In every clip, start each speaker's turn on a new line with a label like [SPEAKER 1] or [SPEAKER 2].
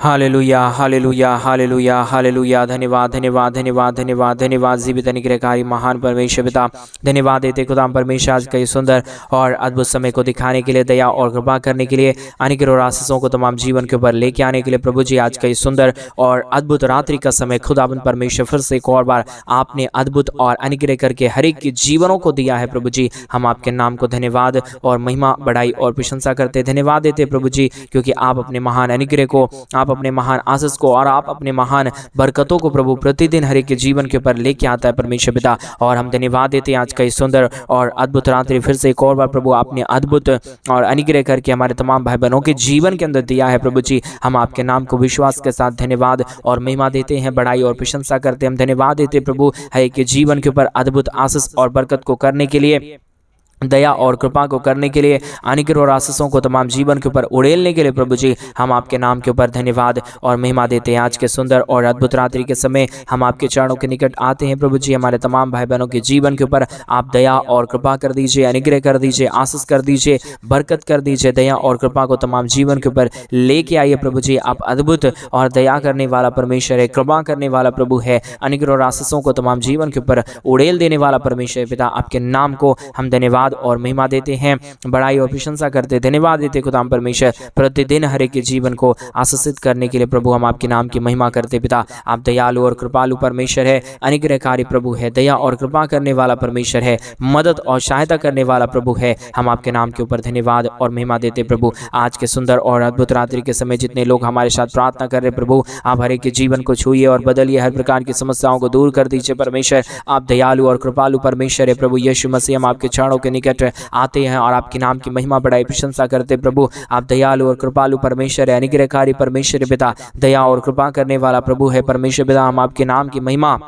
[SPEAKER 1] Hallelujah hallelujah hallelujah hallelujah. धन्यवाद धन्यवाद धन्यवाद धन्यवाद धन्यवाद जीवित अनुग्रहकारी महान परमेश्वर पिता, धन्यवाद देते खुदाम परमेश्वर आज का ये सुंदर और अद्भुत समय को दिखाने के लिए, दया और कृपा करने के लिए, अनुग्रह और आशीषों को तमाम जीवन के ऊपर लेके आने के लिए प्रभु जी आज का ये सुंदर और अद्भुत रात्रि का समय खुदावन परमेश्वर फिर से एक और बार आपने अद्भुत और अनुग्रह करके हर एक के जीवनों को दिया है प्रभु जी। हम आपके नाम को धन्यवाद और महिमा बढ़ाई और प्रशंसा करते धन्यवाद देते प्रभु जी, क्योंकि आप अपने महान अनुग्रह को, आप अपने महान आशीष को और आप अपने महान बरकतों को प्रभु प्रतिदिन हर एक के जीवन के ऊपर लेके आता है परमेश्वर पिता। और हम धन्यवाद देते हैं आज का इस सुंदर और अद्भुत रात्रि फिर से एक और बार प्रभु आपने अद्भुत और अनुग्रह करके हमारे तमाम भाई बहनों के जीवन के अंदर दिया है प्रभु जी। हम आपके नाम को विश्वास के साथ धन्यवाद और महिमा देते हैं, बढ़ाई और प्रशंसा करते हैं। हम धन्यवाद देते प्रभु हर एक के जीवन के ऊपर अद्भुत आशीष और बरकत को करने के लिए, दया और कृपा को करने के लिए, अनुग्रह और आशीषों को तमाम जीवन के ऊपर उड़ेलने के लिए प्रभु जी हम आपके नाम के ऊपर धन्यवाद और महिमा देते हैं। आज के सुंदर और अद्भुत रात्रि के समय हम आपके चरणों के निकट आते हैं प्रभु जी। हमारे तमाम भाई बहनों के जीवन के ऊपर आप दया और कृपा कर दीजिए, अनुग्रह कर दीजिए, आशीष कर दीजिए, बरकत कर दीजिए, दया और कृपा को तमाम जीवन के ऊपर लेके आइए प्रभु जी। आप अद्भुत और दया करने वाला परमेश्वर है, कृपा करने वाला प्रभु है, अनुग्रह और आशीषों को तमाम जीवन के ऊपर उड़ेल देने वाला परमेश्वर पिता। आपके नाम को हम धन्यवाद और महिमा देते हैं, बड़ाई और प्रशंसा करते धन्यवाद देते खुदाम परमेश्वर प्रतिदिन हर एक के जीवन को आशीषित करने के लिए प्रभु हम आपके नाम की महिमा करते पिता। आप दयालु और कृपालु परमेश्वर है, अनुग्रहकारी प्रभु है, दया और कृपा करने वाला परमेश्वर है, मदद और सहायता करने वाला प्रभु है। हम आपके नाम के ऊपर धन्यवाद और महिमा देते प्रभु। आज के सुंदर और अद्भुत रात्रि के समय जितने लोग हमारे साथ प्रार्थना कर रहे प्रभु, आप हर एक के जीवन को छूइए और बदलिए, हर प्रकार की समस्याओं को दूर कर दीजिए परमेश्वर। आप दयालु और कृपालु परमेश्वर है प्रभु यीशु मसीह। हम आपके चरणों के निकट आते हैं और आपके नाम की महिमा बढ़ाई प्रशंसा करते प्रभु। आप दयालु और कृपालु परमेश्वर है, अनुग्रहकारी परमेश्वर पिता, दया और कृपा करने वाला प्रभु है परमेश्वर पिता। हम आपके नाम की महिमा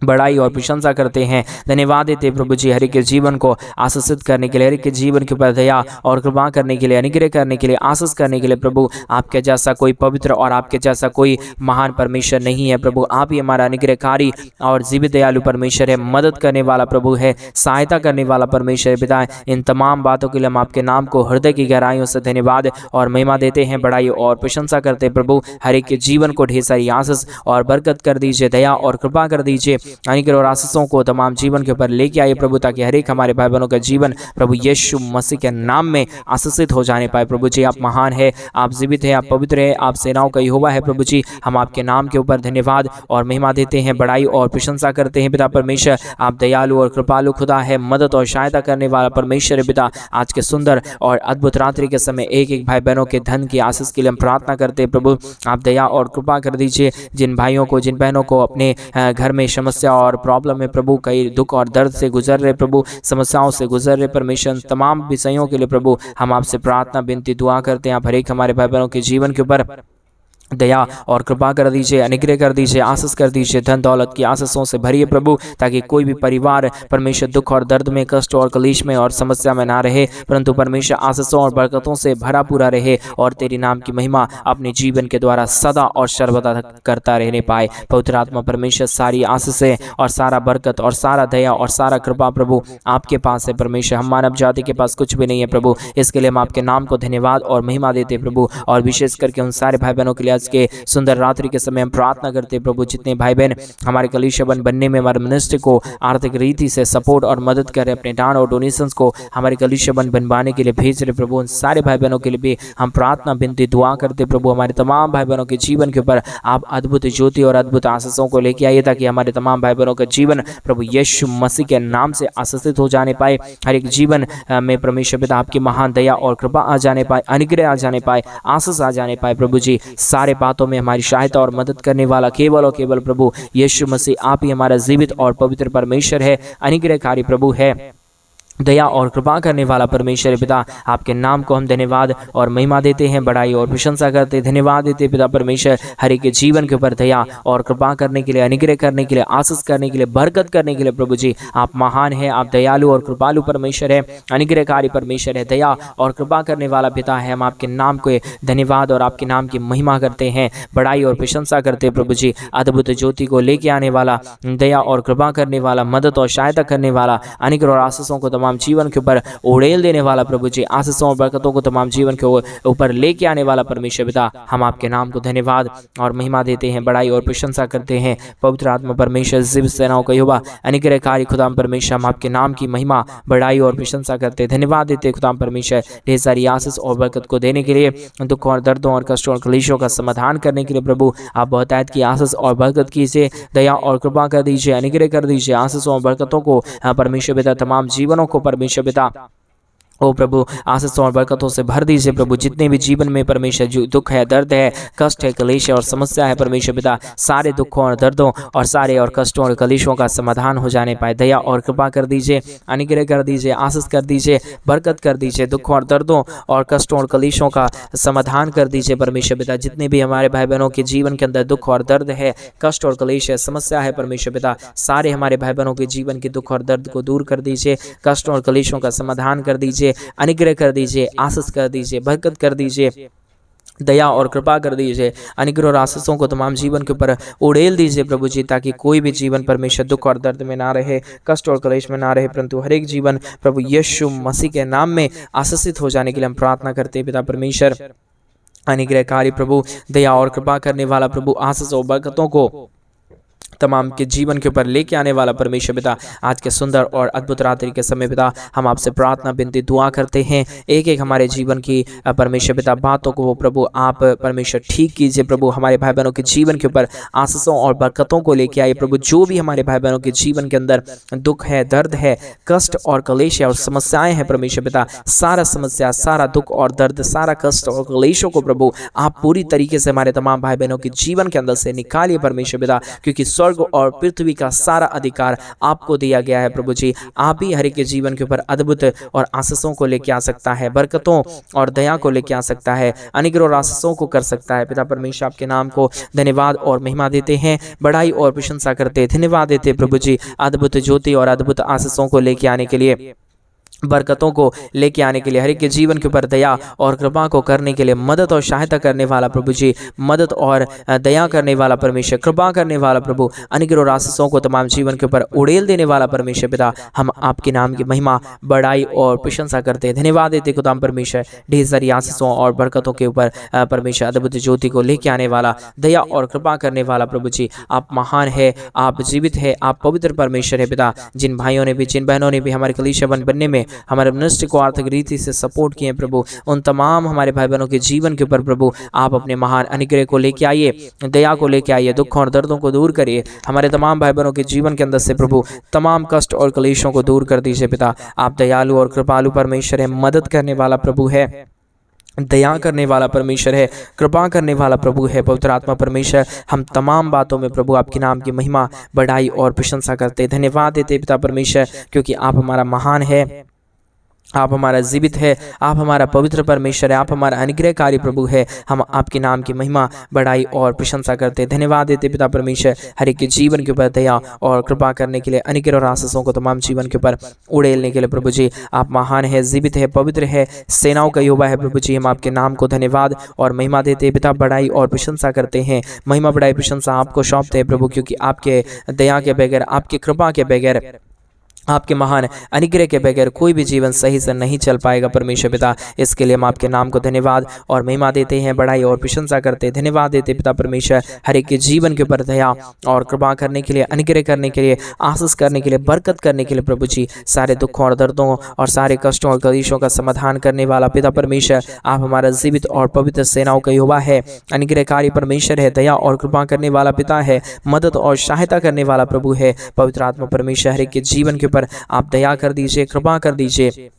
[SPEAKER 1] बड़ाई और प्रशंसा करते हैं, धन्यवाद देते प्रभु जी हर एक के जीवन को आशीषित करने के लिए, हर एक के जीवन के ऊपर दया और कृपा करने के लिए, अनुग्रह करने के लिए, आशीष करने के लिए प्रभु। आपके जैसा कोई पवित्र और आपके जैसा कोई महान परमेश्वर नहीं है प्रभु। आप ही हमारा अनुग्रहकारी और जीवित दयालु परमेश्वर है, मदद करने वाला प्रभु है, सहायता करने वाला परमेश्वर पिता। इन तमाम बातों के लिए हम आपके नाम को हृदय की गहराइयों से धन्यवाद और महिमा देते हैं, बड़ाई और प्रशंसा करते प्रभु। हर एक के जीवन को ढेर सारी आशीष और बरकत कर दीजिए, दया और कृपा कर दीजिए, अनुग्रह और आशीषों को तमाम जीवन के ऊपर लेके आइए प्रभु, ताकि हर एक हमारे भाई बहनों का जीवन प्रभु यीशु मसीह के नाम में आशीषित हो जाने पाए प्रभु जी। आप महान है, आप जीवित है, आप पवित्र है, आप सेनाओं का यहोवा है प्रभु जी। हम आपके नाम के ऊपर धन्यवाद और महिमा देते हैं, बड़ाई और प्रशंसा करते हैं पिता परमेश्वर। आप दयालु और कृपालु खुदा है, मदद और सहायता करने वाला परमेश्वर है पिता। आज के सुंदर और अद्भुत रात्रि के समय एक एक भाई बहनों के धन की आशीष के लिए हम प्रार्थना करते हैं प्रभु। आप दया और कृपा कर दीजिए, जिन भाइयों को, जिन बहनों को अपने घर में समस्या और प्रॉब्लम में प्रभु, कई दुख और दर्द से गुजर रहे प्रभु, समस्याओं से गुजर रहे परमेश्वर, तमाम विषयों के लिए प्रभु हम आपसे प्रार्थना विनती दुआ करते हैं। आप हर एक हमारे भाई बहनों के जीवन के ऊपर दया और कृपा कर दीजिए, अनुग्रह कर दीजिए, आशीष कर दीजिए, धन दौलत की आशीषों से भरिए प्रभु, ताकि कोई भी परिवार परमेश्वर दुख और दर्द में, कष्ट और कलेश में और समस्या में ना रहे, परंतु परमेश्वर आशीषों और बरकतों से भरा पूरा रहे और तेरी नाम की महिमा अपने जीवन के द्वारा सदा और सर्वदा करता रहने पाए। पवित्र आत्मा परमेश्वर सारी आशीषें और सारा बरकत और सारा दया और सारा कृपा प्रभु आपके पास है परमेश्वर। हम मानव जाति के पास कुछ भी नहीं है प्रभु, इसके लिए हम आपके नाम को धन्यवाद और महिमा देते प्रभु। और विशेष करके उन सारे भाई बहनों के लिए के सुंदर रात्रि के समय हम प्रार्थना करते हैं प्रभु, जितने भाई बहन हमारे कलीसिया बनने में, हमारे मिनिस्ट्री को आर्थिक रीति से सपोर्ट और मदद करें, अपने दान और डोनेशंस को हमारे कलीसिया बनवाने के लिए भेज रहे प्रभु, उन सारे भाई बहनों के लिए भी हम प्रार्थना विनती दुआ करते प्रभु। हमारे तमाम भाई बहनों के जीवन के ऊपर आप अद्भुत ज्योति और अद्भुत आशीषों को लेके आइए, ताकि हमारे तमाम भाई बहनों का जीवन प्रभु यीशु मसीह के नाम से आशीषित हो जाने पाए। हर एक जीवन में परमेश्वर पिता आपकी महान दया और कृपा आ जाने पाए, अनुग्रह आ जाने पाए, आशीष आ जाने पाए प्रभु जी। सारे बातों में हमारी सहायता और मदद करने वाला केवल और केवल प्रभु यीशु मसीह आप ही हमारा जीवित और पवित्र परमेश्वर है, अनुग्रहकारी प्रभु है, दया और कृपा करने वाला परमेश्वर पिता। आपके नाम को हम धन्यवाद और महिमा देते हैं, बड़ाई और प्रशंसा करते हैं, धन्यवाद देते पिता परमेश्वर। हर एक के जीवन के ऊपर दया और कृपा करने के लिए, अनुग्रह करने के लिए, आशीष करने के लिए, बरकत करने के लिए प्रभु जी आप महान है, आप दयालु और कृपालु परमेश्वर है, अनुग्रहकारी परमेश्वर है, दया और कृपा करने वाला पिता है। हम आपके नाम को धन्यवाद और आपके नाम की महिमा करते हैं, बड़ाई और प्रशंसा करते हैं प्रभु जी। अद्भुत ज्योति को लेके आने वाला, दया और कृपा करने वाला, मदद और सहायता करने वाला, अनुग्रह और आशीषों को तमाम तमाम जीवन के ऊपर उड़ेल देने वाला प्रभु जी, आशीषों और बरकतों को तमाम जीवन के ऊपर लेके आने वाला परमेश्वर पिता, हम आपके नाम को धन्यवाद और महिमा देते हैं, बड़ाई और प्रशंसा करते हैं। पवित्र आत्मा परमेश्वर, जीवित सेनाओं का यहोवा, अनुग्रहकारी खुदाम परमेश्वर, हम आपके नाम की महिमा, बड़ाई और प्रशंसा करते हैं, धन्यवाद देते हैं खुदाम परमेश्वर, ढेर सारी आशीष और बरकत को देने के लिए, दुख और दर्दों और कष्टों और क्लेशों का समाधान करने के लिए प्रभु आप बहुतायत की आशीष और बरकत कीजिए, दया और कृपा कर दीजिए, अनुग्रह कर दीजिए, आशीषों और बरकतों को परमेश्वर पिता, तमाम जीवनों को परमेश्वर पिता ओ प्रभु आशीषों और बरकतों से भर दीजिए प्रभु। जितने भी जीवन में परमेश्वर जो दुख है, दर्द है, कष्ट है, कलेश है और समस्या है परमेश्वर पिता, सारे दुखों और दर्दों और सारे और कष्टों और कलेशों का समाधान हो जाने पाए, दया और कृपा कर दीजिए, अनुग्रह कर दीजिए, आशीष कर दीजिए, बरकत कर दीजिए, दुखों और दर्दों और कष्टों और कलेशों का समाधान कर दीजिए परमेश्वर पिता। जितने भी हमारे भाई बहनों के जीवन के अंदर दुख और दर्द है, कष्ट और कलेश है, समस्या है परमेश्वर पिता, सारे हमारे भाई बहनों के जीवन के दुख और दर्द को दूर कर दीजिए, कष्ट और कलेशों का समाधान कर दीजिए, अनुग्रह कर दीजिए, आशीष कर दीजिए, बरकत कर दीजिए, दया और कृपा कर दीजिए, अनुग्रह और आशीषों को तमाम जीवन के ऊपर उड़ेल दीजिए प्रभु जी, ताकि कोई भी जीवन परमेश्वर दुख और दर्द में ना रहे, कष्ट और क्लेश में ना रहे, परंतु हर एक जीवन प्रभु यीशु मसीह के नाम में आशीषित हो जाने के लिए हम प्रार्थना करते हैं पिता परमेश्वर। अनुग्रहकारी प्रभु, दया और कृपा करने वाला प्रभु, आशीष और बरकतों को तमाम के जीवन के ऊपर लेके आने वाला परमेश्वर पिता, आज के सुंदर और अद्भुत रात्रि के समय पिता हम आपसे प्रार्थना विनती दुआ करते हैं, एक एक हमारे जीवन की परमेश्वर पिता बातों को वो प्रभु आप परमेश्वर ठीक कीजिए प्रभु। हमारे भाई बहनों के जीवन के ऊपर आशीषों और बरकतों को लेके आइए प्रभु। जो भी हमारे भाई बहनों के जीवन के अंदर दुख है, दर्द है, कष्ट और कलेश है और समस्याएं हैं परमेश्वर पिता, सारा समस्या, सारा दुख और दर्द, सारा कष्ट और कलेशों को प्रभु आप पूरी तरीके से हमारे तमाम भाई बहनों के जीवन के अंदर से निकालिए परमेश्वर पिता, क्योंकि स्वर्ग और पृथ्वी का सारा अधिकार आपको दिया गया है प्रभु जी। आप ही हर एक के जीवन के ऊपर अद्भुत और आशीषों को लेके आ सकता है, बरकतों और दया को लेके आ सकता है, अनुग्रह और आशीषों को कर सकता है पिता परमेश्वर। आपके नाम को धन्यवाद और महिमा देते हैं, बड़ाई और प्रशंसा करते हैं, धन्यवाद देते हैं प्रभु जी, अद्भुत ज्योति और अद्भुत आशीषों को लेके आने के लिए, बरकतों को लेके आने के लिए, हर एक के जीवन के ऊपर दया और कृपा को करने के लिए, मदद और सहायता करने वाला प्रभु जी, मदद और दया करने वाला परमेश्वर, कृपा करने वाला प्रभु, अनुग्रह और आशीषों को तमाम जीवन के ऊपर उड़ेल देने वाला परमेश्वर पिता, हम आपके नाम की महिमा, बड़ाई और प्रशंसा करते हैं, धन्यवाद देते खुदाम परमेश्वर। ढेर सारी आशीषों और बरकतों के ऊपर परमेश्वर अद्भुत ज्योति को लेके आने वाला, दया और कृपा करने वाला प्रभु जी, आप महान है, आप जीवित है, आप पवित्र परमेश्वर है पिता। जिन भाइयों ने भी, जिन बहनों ने भी हमारे कलीसिया बनने में हमारे मिनिस्ट्री को आर्थिक रीति से सपोर्ट किए प्रभु, उन तमाम हमारे भाई बहनों के जीवन के ऊपर प्रभु आप अपने महान अनुग्रह को लेके आइए, दया को लेके आइए, दुखों और दर्दों को दूर करिए, हमारे तमाम भाई बहनों के जीवन के अंदर से प्रभु तमाम कष्ट और क्लेशों को दूर कर दीजिए पिता। आप दयालु और कृपालु परमेश्वर है, मदद करने वाला प्रभु है, दया करने वाला परमेश्वर है, कृपा करने वाला प्रभु है, पवित्र आत्मा परमेश्वर। हम तमाम बातों में प्रभु आपके नाम की महिमा, बड़ाई और प्रशंसा करते, धन्यवाद देते पिता परमेश्वर, क्योंकि आप हमारा महान है, आप हमारा जीवित है, आप हमारा पवित्र परमेश्वर है, आप हमारा अनुग्रहकारी प्रभु है। हम आपके नाम की महिमा, बड़ाई और प्रशंसा करते, धन्यवाद देते पिता परमेश्वर, हर एक के जीवन के ऊपर दया और कृपा करने के लिए, अनुग्रह और आशीषों को तमाम जीवन के ऊपर उड़ेलने के लिए प्रभु जी। आप महान है, जीवित है, पवित्र है, सेनाओं का यहोवा है प्रभु जी। हम आपके नाम को धन्यवाद और महिमा देते पिता, बड़ाई और प्रशंसा करते हैं, महिमा, बड़ाई, प्रशंसा आपको सौंपते हैं प्रभु, क्योंकि आपके दया के बगैर, आपके कृपा के बगैर, आपके महान अनुग्रह के बगैर कोई भी जीवन सही से नहीं चल पाएगा परमेश्वर पिता। इसके लिए हम आपके नाम को धन्यवाद और महिमा देते हैं, बड़ाई और प्रशंसा करते हैं, धन्यवाद देते पिता परमेश्वर, हर एक के जीवन के ऊपर दया और कृपा करने के लिए, अनुग्रह करने के लिए, आशीष करने के लिए, बरकत करने के लिए प्रभु जी। सारे दुखों और दर्दों और सारे कष्टों और कलेशों का समाधान करने वाला पिता परमेश्वर, आप हमारा जीवित और पवित्र सेनाओं का यहोवा है, अनुग्रहकारी परमेश्वर है, दया और कृपा करने वाला पिता है, मदद और सहायता करने वाला प्रभु है, पवित्र आत्मा परमेश्वर। हर एक के जीवन के पर आप दया कर दीजिए, कृपा कर दीजिए,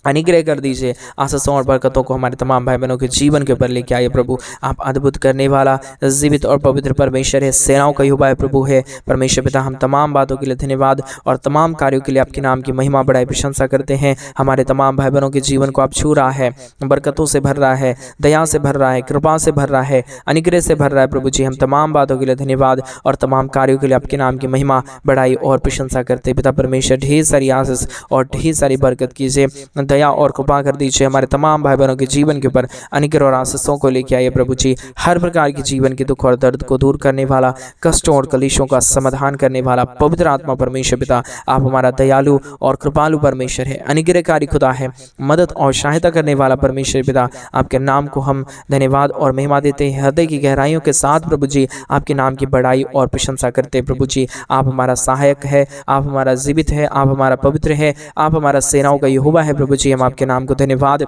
[SPEAKER 1] अनुग्रह कर दीजिए, आशीषों और बरकतों को हमारे तमाम भाई बहनों के जीवन के ऊपर लेके आइए प्रभु। आप अद्भुत करने वाला जीवित और पवित्र परमेश्वर है, सेनाओं का यहोवा है प्रभु है परमेश्वर पिता। हम तमाम बातों के लिए धन्यवाद और तमाम कार्यों के लिए आपके नाम की महिमा, बड़ाई, प्रशंसा करते हैं। हमारे तमाम भाई बहनों के जीवन को आप छू रहा है, बरकतों से भर रहा है, दया से भर रहा है, कृपा से भर रहा है, अनुग्रह से भर रहा है प्रभु जी। हम तमाम बातों के लिए धन्यवाद और तमाम कार्यों के लिए आपके नाम की महिमा, बड़ाई और प्रशंसा करते पिता परमेश्वर। ढेर सारी आशीष और ढेर सारी बरकत कीजिए, दया और कृपा कर दीजिए। हमारे तमाम भाई बहनों के जीवन के ऊपर अनुग्रह और आशीषों को लेके आइए प्रभु जी। हर प्रकार की जीवन के दुख और दर्द को दूर करने वाला, कष्टों और कलेशों का समाधान करने वाला पवित्र आत्मा परमेश्वर पिता, आप हमारा दयालु और कृपालु परमेश्वर है, अनुग्रहकारी खुदा है, मदद और सहायता करने वाला परमेश्वर पिता। आपके नाम को हम धन्यवाद और महिमा देते हैं हृदय की गहराइयों के साथ प्रभु जी। आपके नाम की बड़ाई और प्रशंसा करते हैं प्रभु जी। आप हमारा सहायक है, आप हमारा जीवित है, आप हमारा पवित्र है, आप हमारा सेनाओं का यहोवा है प्रभु जी। हम आपके नाम को धन्यवाद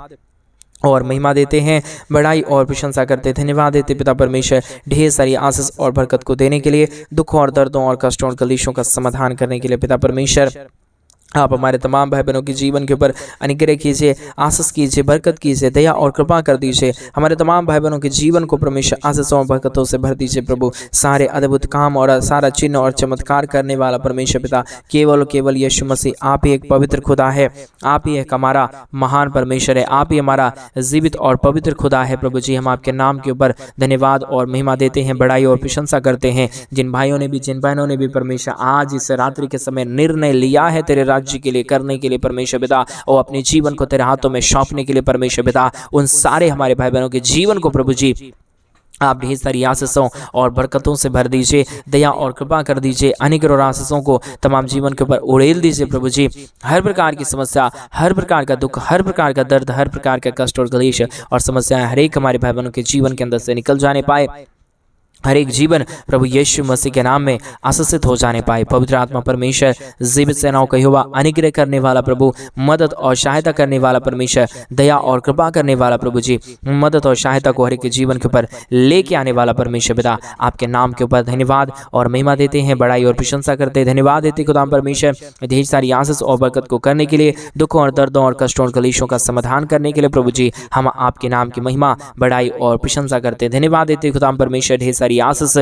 [SPEAKER 1] और महिमा देते हैं, बड़ाई और प्रशंसा करते, धन्यवाद देते पिता परमेश्वर, ढेर सारी आशीष और बरकत को देने के लिए, दुखों और दर्दों और कष्टों और कलेशों का समाधान करने के लिए पिता परमेश्वर। आप हमारे तमाम भाई बहनों के जीवन के ऊपर अनुग्रह कीजिए, आशीष कीजिए, बरकत कीजिए, दया और कृपा कर दीजिए। हमारे तमाम भाई बहनों के जीवन को परमेश्वर आशीषों और बरकतों से भर दीजिए प्रभु। सारे अद्भुत काम और सारा चिन्ह और चमत्कार करने वाला परमेश्वर पिता, केवल यीशु मसीह आप ही एक पवित्र खुदा है, आप ही एक हमारा महान परमेश्वर है, आप ही हमारा जीवित और पवित्र खुदा है प्रभु जी। हम आपके नाम के ऊपर धन्यवाद और महिमा देते हैं, बड़ाई और प्रशंसा करते हैं। जिन भाइयों ने भी, जिन बहनों ने भी परमेश्वर आज इस रात्रि के समय निर्णय लिया है तेरे राज्य के लिए करने के लिए परमेश्वर पिता, और अपने जीवन को तेरे हाथों में सौंपने के लिए परमेश्वर पिता, उन सारे हमारे भाई बहनों के जीवन को प्रभु जी आप ढेर सारी आशीषों और बरकतों से भर दीजिए, दया और कृपा कर दीजिए, अनुग्रह और आशीषों को तमाम जीवन के ऊपर उड़ेल दीजिए प्रभु जी। हर प्रकार की समस्या, हर प्रकार का दुख, हर प्रकार का दर्द, हर प्रकार का कष्ट और क्लेश और समस्याएं हर एक हमारे भाई बहनों के जीवन के अंदर से निकल जाने पाए। हर एक जीवन प्रभु यीशु मसीह के नाम में आशीषित हो जाने पाए। पवित्र आत्मा परमेश्वर, जीवित सेनाओं का यहोवा, अनुग्रह करने वाला प्रभु, मदद और सहायता करने वाला परमेश्वर, दया और कृपा करने वाला प्रभु जी, मदद और सहायता को हर एक के जीवन के ऊपर लेके आने वाला परमेश्वर पिता, आपके नाम के ऊपर धन्यवाद और महिमा देते हैं, बड़ाई और प्रशंसा करते हैं। धन्यवाद देते खुदाम परमेश्वर, ढेर सारी आशीष और बरकत को करने के लिए, दुखों और दर्दों और कष्टों और कलेशों का समाधान करने के लिए प्रभु जी, हम आपके नाम की महिमा, बड़ाई और प्रशंसा करते हैं। धन्यवाद देते खुदाम परमेश्वर, ढेर सारी आशीष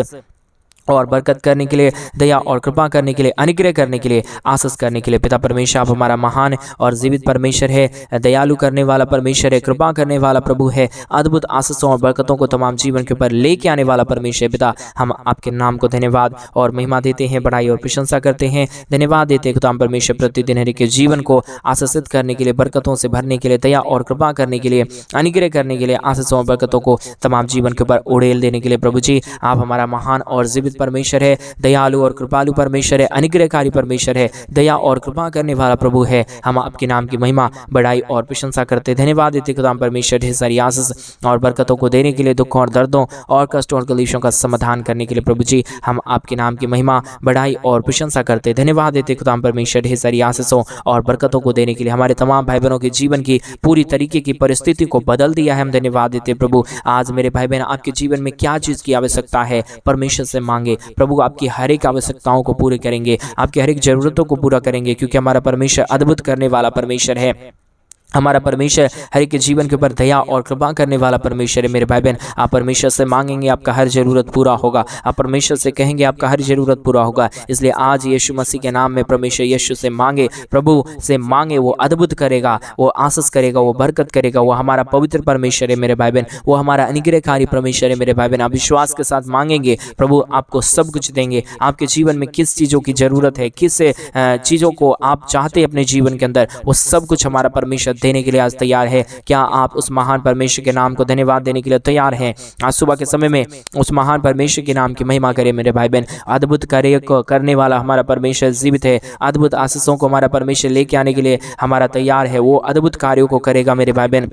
[SPEAKER 1] और बरकत करने के लिए, दया और कृपा करने के लिए, अनुग्रह करने के लिए, आशीष करने के लिए पिता परमेश्वर, आप हमारा महान और जीवित परमेश्वर है, दयालु करने वाला परमेश्वर है, कृपा करने वाला प्रभु है, अद्भुत आशीषों और बरकतों को तमाम जीवन के ऊपर लेके आने वाला परमेश्वर पिता। हम आपके नाम को धन्यवाद और महिमा देते हैं, बड़ाई और प्रशंसा करते हैं। धन्यवाद देते हैं खुदाम परमेश्वर, प्रतिदिन हर एक के जीवन को आशीषित करने के लिए, बरकतों से भरने के लिए, दया और कृपा करने के लिए, अनुग्रह करने के लिए, आशीषों और बरकतों को तमाम जीवन के ऊपर उड़ेल देने के लिए प्रभु जी, आप हमारा महान और जीवित परमेश्वर है, दयालु और कृपालु परमेश्वर है, अनुग्रहकारी परमेश्वर है, दया और कृपा करने वाला प्रभु है। हम आपके नाम की महिमा, बड़ाई और प्रशंसा करते, धन्यवाद देते खुदाम परमेश्वर, ढेर सारी आशीष और बरकतों को देने के लिए, दुखों और दर्दों और कष्टों और कलेशों का समाधान करने के लिए प्रभु जी, हम आपके नाम की महिमा, बड़ाई और प्रशंसा करते, धन्यवाद देते खुदाम परमेश्वर, ढेर सारी आशीषों और बरकतों को देने के लिए, हमारे तमाम भाई बहनों के जीवन की पूरी तरीके की परिस्थिति को बदल दिया है। हम धन्यवाद देते प्रभु। आज मेरे भाई बहन आपके जीवन में क्या चीज की आवश्यकता है, परमेश्वर से मांगे, प्रभु आपकी हर एक आवश्यकताओं को पूरे करेंगे, आपकी हर एक जरूरतों को पूरा करेंगे, क्योंकि हमारा परमेश्वर अद्भुत करने वाला परमेश्वर है। हमारा परमेश्वर हर एक के जीवन के ऊपर दया और कृपा करने वाला परमेश्वर है। मेरे भाई बहन, आप परमेश्वर से मांगेंगे, आपका हर जरूरत पूरा होगा। आप परमेश्वर से कहेंगे, आपका हर जरूरत पूरा होगा। इसलिए आज यीशु मसीह के नाम में परमेश्वर यीशु से मांगे, प्रभु से मांगे, वो अद्भुत करेगा, वो आशीष करेगा, वो बरकत करेगा। वो हमारा पवित्र परमेश्वर है मेरे भाई बहन, वो हमारा अनुग्रहकारी परमेश्वर है मेरे भाई बहन। आप विश्वास के साथ मांगेंगे, प्रभु आपको सब कुछ देंगे। आपके जीवन में किस चीज़ों की जरूरत है, किस चीज़ों को आप चाहते हैं अपने जीवन के अंदर, वो सब कुछ हमारा परमेश्वर देने के लिए आज तैयार है। क्या आप उस महान परमेश्वर के नाम को धन्यवाद देने के लिए तैयार हैं? आज सुबह के समय में उस महान परमेश्वर के नाम की महिमा करें मेरे भाई बहन। अद्भुत कार्य करने वाला हमारा परमेश्वर जीवित है। अद्भुत आशीषों को हमारा परमेश्वर लेके आने के लिए हमारा तैयार है। वो अद्भुत कार्यों को करेगा मेरे भाई बहन।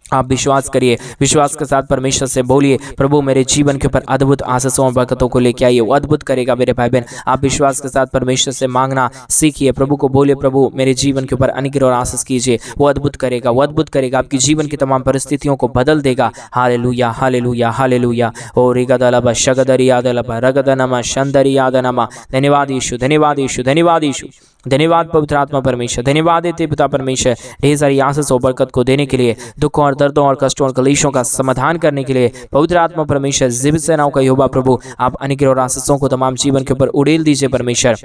[SPEAKER 1] आप विश्वास करिए, विश्वास के साथ परमेश्वर से बोलिए, प्रभु मेरे जीवन के ऊपर अद्भुत आशीषों और बरकतों को लेके आइए, वो अद्भुत करेगा मेरे भाई बहन। आप विश्वास के साथ परमेश्वर से मांगना सीखिए, प्रभु को बोलिए, प्रभु मेरे जीवन के ऊपर अनुग्रह और आशीष कीजिए, वो अद्भुत करेगा, वो अद्भुत करेगा, आपकी जीवन की तमाम परिस्थितियों को बदल देगा। Hallelujah, hallelujah, hallelujah. ओ रिगदलबा शगदरी यादलबा रगदनमा शंदरी यादनमा। धन्यवाद यीशु, धन्यवाद यीशु, धन्यवाद यीशु, धन्यवाद पवित्र आत्मा परमेश्वर। धन्यवाद देते पिता परमेश्वर, ढेर सारी आशीष और बरकत को देने के लिए, दुखों और दर्दों और कष्टों और कलेशों का समाधान करने के लिए, पवित्र आत्मा परमेश्वर, जीवित सेनाओं का यहोवा प्रभु, आप अनुग्रह और आशीषों को तमाम जीवन के ऊपर उड़ेल दीजिए परमेश्वर।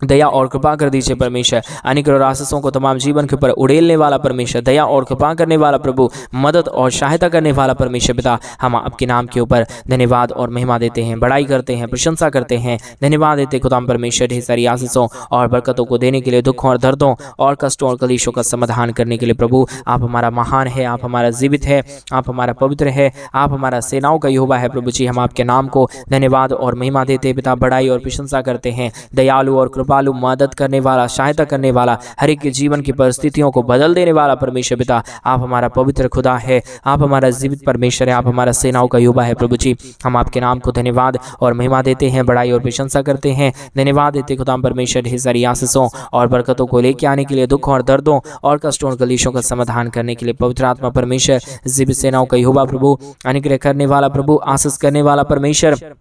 [SPEAKER 1] दया और कृपा कर दीजिए परमेश्वर। अनुग्रह और आशीषों को तमाम जीवन के ऊपर उड़ेलने वाला परमेश्वर, दया और कृपा करने वाला प्रभु, मदद और सहायता करने वाला परमेश्वर पिता, हम आपके नाम के ऊपर धन्यवाद और महिमा देते हैं, बड़ाई करते हैं, प्रशंसा करते हैं, धन्यवाद देते खुदाम परमेश्वर ढेर सारी आशीषों और बरकतों को देने के लिए, दुखों और दर्दों और कष्टों और कलेशों का समाधान करने के लिए प्रभु आप हमारा महान है, आप हमारा जीवित है, आप हमारा पवित्र है, आप हमारा सेनाओं का यहोवा है प्रभु जी। हम आपके नाम को धन्यवाद और महिमा देते पिता, बड़ाई और प्रशंसा करते हैं। दयालु और कृपालु, मदद करने वाला, सहायता करने वाला, हर एक के जीवन की परिस्थितियों को बदल देने वाला परमेश्वर पिता, आप हमारा पवित्र खुदा है, आप हमारा जीवित परमेश्वर है, आप हमारा सेनाओं का यहोवा है प्रभु जी। हम आपके नाम को धन्यवाद और महिमा देते हैं, बड़ाई और प्रशंसा करते हैं, धन्यवाद देते खुदा परमेश्वर ढेर सारी आशीषों और बरकतों को लेके आने के लिए, दुखों और दर्दों और कष्टों और कलेशों का समाधान करने के लिए पवित्र आत्मा परमेश्वर, जीवित सेनाओं का यहोवा प्रभु, अनुग्रह करने वाला प्रभु, आशीष करने वाला परमेश्वर,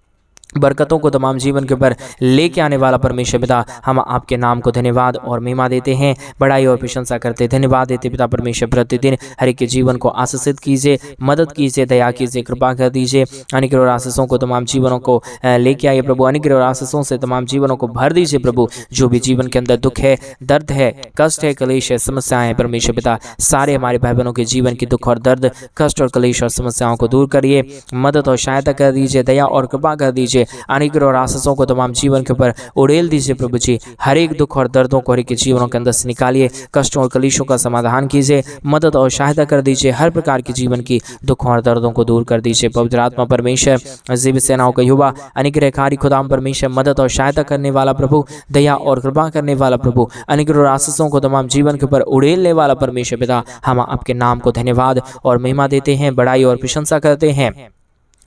[SPEAKER 1] बरकतों को तमाम जीवन के ऊपर लेके आने वाला परमेश्वर पिता, हम आपके नाम को धन्यवाद और महिमा देते हैं, बड़ाई और प्रशंसा करते, धन्यवाद देते पिता परमेश्वर। प्रतिदिन हर एक के जीवन को आशीषित कीजिए, मदद कीजिए, दया कीजिए, कृपा कर दीजिए। अनुग्रह और आशीषों को तमाम जीवनों को लेके आइए प्रभु, अनुग्रह और आशीषों से तमाम जीवनों को भर दीजिए प्रभु। जो भी जीवन के अंदर दुख है, दर्द है, कष्ट है, कलेश है, समस्याएं हैं परमेश्वर पिता, सारे हमारे भाई बहनों के जीवन की दुख और दर्द, कष्ट और कलेश और समस्याओं को दूर करिए, मदद और सहायता कर दीजिए, दया और कृपा कर दीजिए, अनुग्रह और आशीषों को तमाम जीवन के ऊपर उड़ेल दीजिए प्रभु जी। हर एक दुख और दर्दों को हर एक के जीवनों के अंदर से निकालिए, कष्टों और कलेशों का समाधान कीजिए, मदद और सहायता कर दीजिए, हर प्रकार की जीवन की दुखों और दर्दों को दूर कर दीजिए। पवित्र आत्मा परमेश्वर, जीवित सेनाओं का युवा, अनुग्रहकारी खुदाम परमेश्वर, मदद और सहायता करने वाला प्रभु, दया और कृपा करने वाला प्रभु, अनुग्रह और आशीषों को तमाम जीवन के ऊपर उड़ेलने वाला परमेश्वर पिता, हम आपके नाम को धन्यवाद और महिमा देते हैं, बड़ाई और प्रशंसा करते हैं,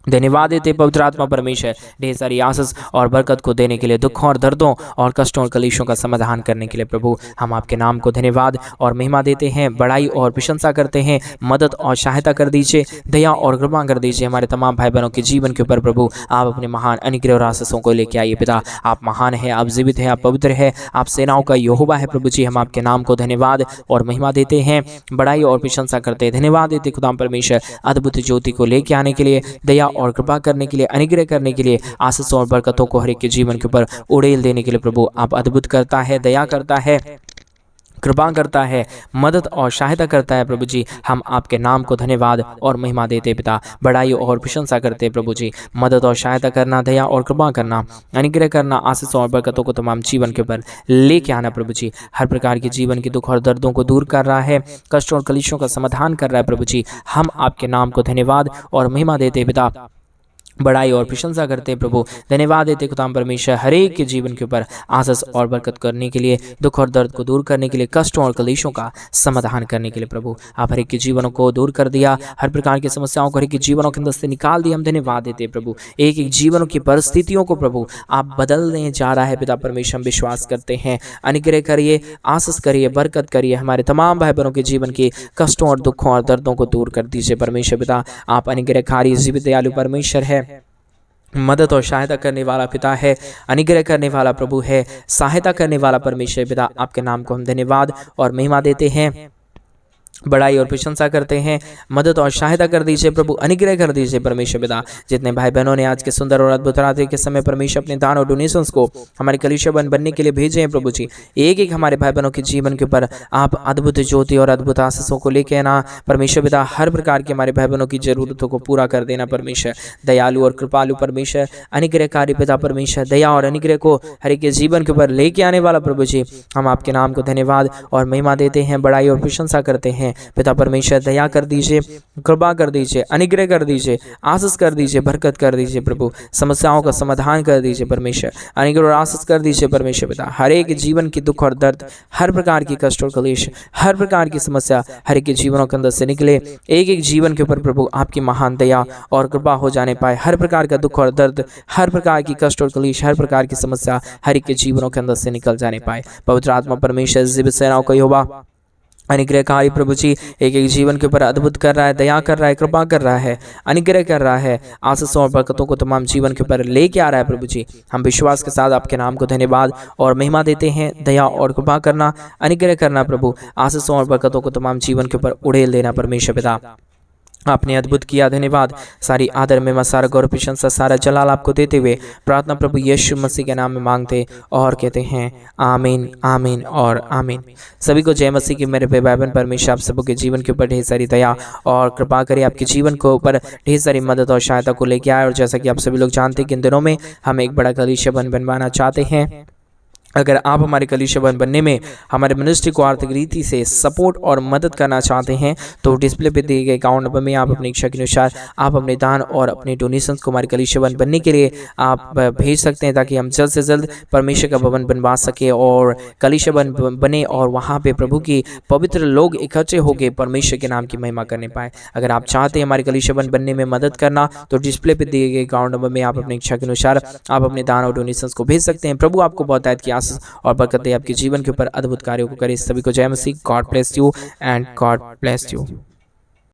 [SPEAKER 1] धन्यवाद देते पवित्र आत्मा परमेश्वर, ढेर सारी आशीष और बरकत को देने के लिए, दुखों और दर्दों और कष्टों और कलेशों का समाधान करने के लिए प्रभु हम आपके नाम को धन्यवाद और महिमा देते हैं, बड़ाई और प्रशंसा करते हैं, मदद और सहायता कर दीजिए, दया और कृपा कर दीजिए हमारे तमाम भाई बहनों के जीवन के ऊपर प्रभु। आप अपने महान अनुग्रह और आशीषों को लेके आइए पिता, आप महान है, आप जीवित है, आप पवित्र है, आप सेनाओं का यहोवा है प्रभु जी। हम आपके नाम को धन्यवाद और महिमा देते हैं, बड़ाई और प्रशंसा करते हैं, धन्यवाद देते खुदाम परमेश्वर, अद्भुत ज्योति को लेके आने के लिए, दया और कृपा करने के लिए, अनुग्रह करने के लिए, आशीषों और बरकतों को हर एक के जीवन के ऊपर उड़ेल देने के लिए प्रभु आप अद्भुत करता है, दया करता है, कृपा करता है, मदद और सहायता करता है प्रभु जी। हम आपके नाम को धन्यवाद और महिमा देते पिता, बड़ाई और प्रशंसा करते प्रभु जी। मदद और सहायता करना, दया और कृपा करना, अनुग्रह करना, आशीष और बरकतों को तमाम जीवन के ऊपर लेके आना प्रभु जी। हर प्रकार के जीवन के दुख और दर्दों को दूर कर रहा है, कष्टों और कलेशों का समाधान कर रहा है प्रभु जी। हम आपके नाम को धन्यवाद और महिमा देते पिता, बड़ाई और प्रशंसा करते हैं प्रभु, धन्यवाद देते खुदाम परमेश्वर, हर एक के जीवन के ऊपर आशीष और बरकत करने के लिए, दुख और दर्द को दूर करने के लिए, कष्टों और कलेशों का समाधान करने के लिए प्रभु आप हर एक के जीवनों को दूर कर दिया, हर प्रकार की समस्याओं को हर एक के जीवनों के अंदर से निकाल दिया। हम धन्यवाद देते हैं प्रभु, एक एक जीवनों की परिस्थितियों को प्रभु आप बदलने जा रहा है पिता परमेश्वर। हम विश्वास करते हैं, अनुग्रह करिए, आशीष करिए, बरकत करिए, हमारे तमाम भाई बहनों के जीवन के कष्टों और दुखों और दर्दों को दूर कर दीजिए परमेश्वर पिता। आप अनुग्रहकारी जीवित दयालु परमेश्वर है, मदद और सहायता करने वाला पिता है, अनुग्रह करने वाला प्रभु है, सहायता करने वाला परमेश्वर पिता। आपके नाम को हम धन्यवाद और महिमा देते हैं, बड़ाई और प्रशंसा करते हैं, मदद और सहायता कर दीजिए प्रभु, अनुग्रह कर दीजिए परमेश्वर पिता। जितने भाई बहनों ने आज के सुंदर और अद्भुत रात्रि के समय परमेश्वर अपने दान और डोनेशंस को हमारे कलीसिया बनने के लिए भेजे हैं प्रभु जी, एक एक हमारे भाई बहनों के जीवन के ऊपर आप अद्भुत ज्योति और अद्भुत आशीषों को लेके आना परमेश्वर पिता। हर प्रकार के हमारे भाई बहनों की जरूरतों को पूरा कर देना परमेश्वर, दयालु और कृपालु परमेश्वर, अनुग्रहकारी पिता परमेश्वर, दया और अनुग्रह को हर एक के जीवन के ऊपर लेके आने वाला प्रभु जी। हम आपके नाम को धन्यवाद और महिमा देते हैं, बड़ाई और प्रशंसा करते हैं पिता परमेश्वर। दया कर दीजिए, कृपा कर दीजिए, अनुग्रह कर दीजिए, आशीष कर दीजिए, बरकत कर दीजिए प्रभु, समस्याओं का समाधान कर दीजिए परमेश्वर, अनुग्रह और आशीष कर दीजिए परमेश्वर पिता। हर एक जीवन की दुख और दर्द, हर प्रकार की कष्ट और कलेश, हर प्रकार की समस्या हर एक के जीवनों के अंदर से निकले, एक एक जीवन के ऊपर प्रभु आपकी महान दया और कृपा हो जाने पाए। हर प्रकार का दुख और दर्द, हर प्रकार की कष्ट और कलेश, हर प्रकार की समस्या हर एक के जीवनों के अंदर से निकल जाने पाए। पवित्र आत्मा परमेश्वर जीवित सेनाओं का यहोवा, अनुग्रहकारी प्रभु जी एक एक जीवन के ऊपर अद्भुत कर रहा है, दया कर रहा है, कृपा कर रहा है, अनुग्रह कर रहा है, आशीषों और बरकतों को तमाम जीवन के ऊपर लेके आ रहा है प्रभु जी। हम विश्वास के साथ आपके नाम को धन्यवाद और महिमा देते हैं, दया और कृपा करना, अनुग्रह करना प्रभु, आशीषों और बरकतों को तमाम जीवन के ऊपर उड़ेल देना परमेश्वर पिता। आपने अद्भुत किया, धन्यवाद। सारी आदर में सारा गौरव प्रशंसा सारा जलाल आपको देते हुए प्रार्थना प्रभु यीशु मसीह के नाम में मांगते और कहते हैं आमीन, आमीन और आमीन। सभी को जय मसीह की मेरे भाई बहन। परमेश्वर आप सबों के जीवन के ऊपर ढेर सारी दया और कृपा करे, आपके जीवन को ऊपर ढेर सारी मदद और सहायता को लेके आए। और जैसा कि आप सभी लोग जानते हैं कि इन दिनों में हम एक बड़ा कलीसिया बनवाना चाहते हैं। अगर आप हमारे कलीसिया बनने में हमारे मिनिस्ट्री को आर्थिक रीति से सपोर्ट और मदद करना चाहते हैं तो डिस्प्ले पे दिए गए अकाउंट नंबर में आप अपनी इच्छा के अनुसार आप अपने दान और अपने डोनेशंस को हमारे कलीसिया बनने के लिए आप भेज सकते हैं, ताकि हम जल्द से जल्द परमेश्वर का भवन बनवा सके और कलीसिया बने और वहाँ पे प्रभु की पवित्र लोग इकट्ठे होकर परमेश्वर के नाम की महिमा करने पाए। अगर आप चाहते हैं हमारे कलीसिया बनने में मदद करना तो डिस्प्ले पे दिए गए अकाउंट नंबर में आप अपनी इच्छा के अनुसार आप अपने दान और डोनेशंस को भेज सकते हैं। प्रभु आपको बहुत किया और बरकत आपके जीवन के ऊपर अद्भुत कार्यों को करे। सभी को जय मसीह। God bless you and God bless you.